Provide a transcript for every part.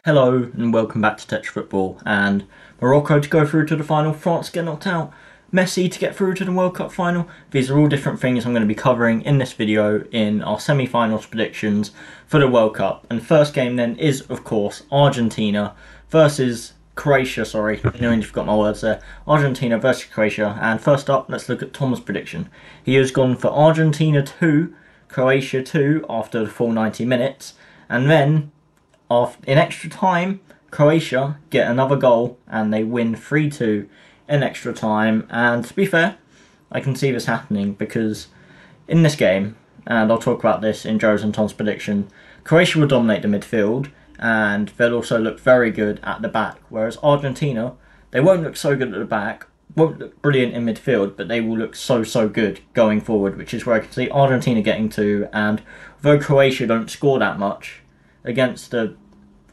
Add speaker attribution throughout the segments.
Speaker 1: Hello and welcome back to Touch Football. And Morocco to go through to the final, France get knocked out, Messi to get through to the World Cup final. These are all different things I'm going to be covering in this video in our semi-finals predictions for the World Cup. And the first game then is, of course, Argentina versus Croatia. Sorry, I nearly forgot my words there. Argentina versus Croatia. And first up, let's look at Tom's prediction. He has gone for Argentina 2, Croatia 2 after the full 90 minutes. And then in extra time, Croatia get another goal and they win 3-2 in extra time. And to be fair, I can see this happening because in this game, and I'll talk about this in Joe's and Tom's prediction, Croatia will dominate the midfield and they'll also look very good at the back. Whereas Argentina, they won't look so good at the back, won't look brilliant in midfield, but they will look so good going forward, which is where I can see Argentina getting to. And though Croatia don't score that much against the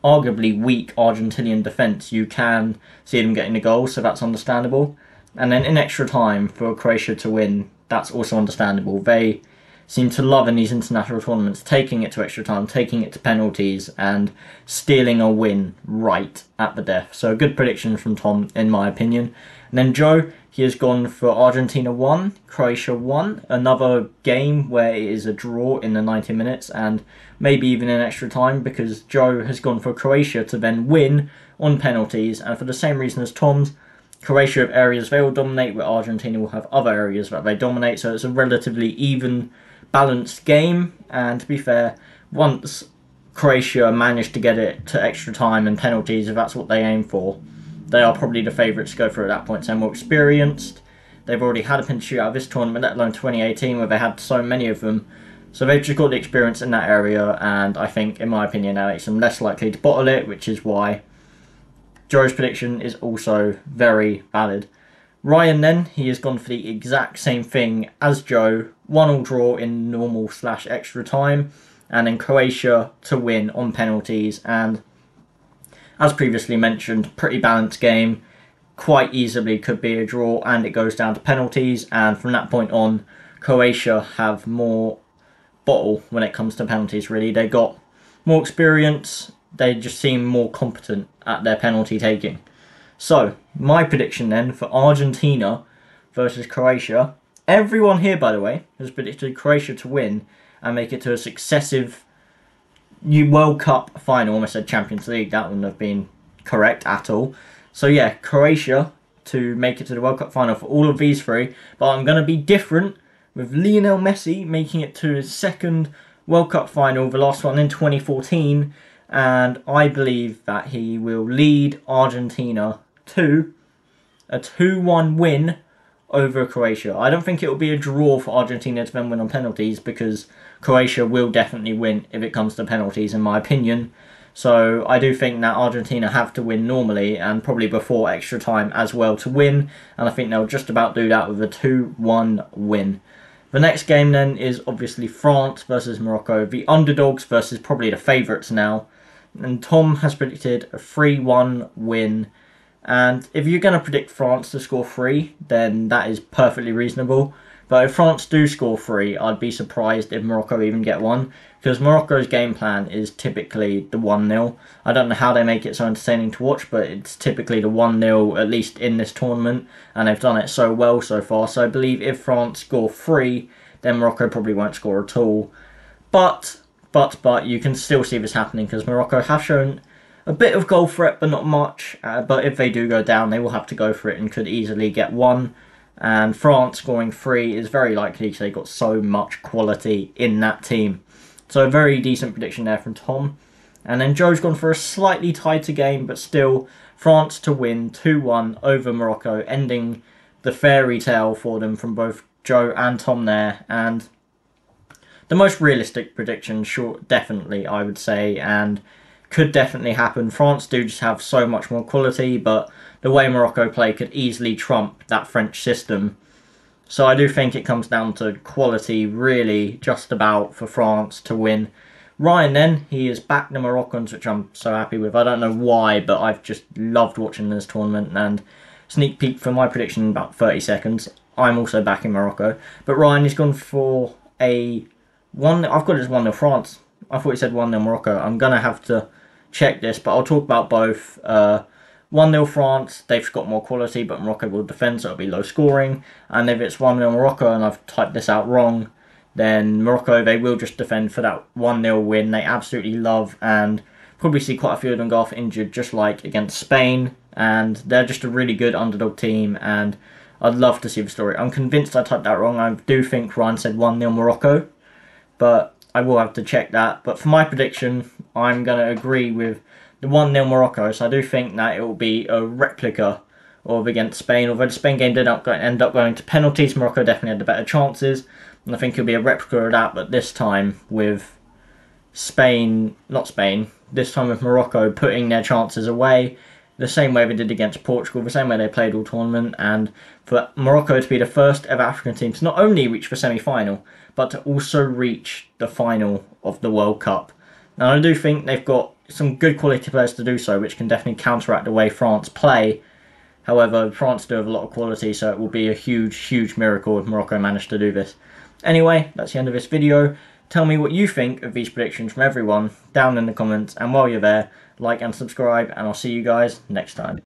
Speaker 1: arguably weak Argentinian defence, you can see them getting a goal, so that's understandable. And then in extra time for Croatia to win, that's also understandable. They seem to love in these international tournaments taking it to extra time, taking it to penalties and stealing a win right at the death. So a good prediction from Tom in my opinion. And then Joe, he has gone for Argentina 1, Croatia 1, another game where it is a draw in the 90 minutes and maybe even in extra time, because Joe has gone for Croatia to then win on penalties, and for the same reason as Tom's, Croatia have areas they will dominate where Argentina will have other areas that they dominate, so it's a relatively even, balanced game. And to be fair, once Croatia managed to get it to extra time and penalties, if that's what they aim for, they are probably the favourites to go through at that point. They're more experienced. They've already had a penalty shootout of this tournament, let alone 2018, where they had so many of them. So they've just got the experience in that area, and I think, in my opinion, that makes them less likely to bottle it, which is why Joe's prediction is also very valid. Ryan then, he has gone for the exact same thing as Joe, 1-1 draw in normal/extra time, and then Croatia to win on penalties. And as previously mentioned, pretty balanced game, quite easily could be a draw and it goes down to penalties, and from that point on, Croatia have more bottle when it comes to penalties really. They got more experience, they just seem more competent at their penalty taking. So, my prediction then for Argentina versus Croatia, everyone here by the way has predicted Croatia to win and make it to a successive World Cup final. Almost said Champions League, that wouldn't have been correct at all. So yeah, Croatia to make it to the World Cup final for all of these three, but I'm going to be different with Lionel Messi making it to his second World Cup final, the last one in 2014, and I believe that he will lead Argentina to a 2-1 win over Croatia. I don't think it will be a draw for Argentina to then win on penalties, because Croatia will definitely win if it comes to penalties in my opinion. So I do think that Argentina have to win normally and probably before extra time as well to win, and I think they'll just about do that with a 2-1 win. The next game then is obviously France versus Morocco, the underdogs versus probably the favourites now. And Tom has predicted a 3-1 win. And if you're going to predict France to score 3, then that is perfectly reasonable. But if France do score 3, I'd be surprised if Morocco even get 1. Because Morocco's game plan is typically the 1-0. I don't know how they make it so entertaining to watch, but it's typically the 1-0, at least in this tournament. And they've done it so well so far. So I believe if France score 3, then Morocco probably won't score at all. But you can still see this happening, because Morocco have shown a bit of goal threat, but not much. But if they do go down, they will have to go for it and could easily get 1. And France scoring 3 is very likely because they've got so much quality in that team. So a very decent prediction there from Tom. And then Joe's gone for a slightly tighter game, but still France to win 2-1 over Morocco, ending the fairy tale for them from both Joe and Tom there. And the most realistic prediction, sure, definitely, I would say, and could definitely happen. France do just have so much more quality, but the way Morocco play could easily trump that French system. So I do think it comes down to quality, really, just about for France to win. Ryan then, he has backed the Moroccans, which I'm so happy with. I don't know why, but I've just loved watching this tournament. And sneak peek for my prediction in about 30 seconds. I'm also backing Morocco. But Ryan has gone for a 1. I've got it as 1-0 France. I thought he said 1-0 Morocco. I'm going to have to check this, but I'll talk about both. 1-0 France, they've got more quality, but Morocco will defend, so it'll be low scoring. And if it's 1-0 Morocco, and I've typed this out wrong, then Morocco, they will just defend for that 1-0 win. They absolutely love, and probably see quite a few of them go off injured, just like against Spain. And they're just a really good underdog team, and I'd love to see the story. I'm convinced I typed that wrong. I do think Ryan said 1-0 Morocco, but I will have to check that. But for my prediction, I'm going to agree with the 1-0 Morocco, so I do think that it will be a replica of against Spain. Although the Spain game did end up going to penalties, Morocco definitely had the better chances, and I think it'll be a replica of that, but this time with this time with Morocco putting their chances away, the same way they did against Portugal, the same way they played all tournament, and for Morocco to be the first ever African team to not only reach the semi-final, but to also reach the final of the World Cup. Now, I do think they've got some good quality players to do so, which can definitely counteract the way France play. However, France do have a lot of quality, so it will be a huge, huge miracle if Morocco managed to do this. Anyway, that's the end of this video. Tell me what you think of these predictions from everyone down in the comments, and while you're there, like and subscribe, and I'll see you guys next time.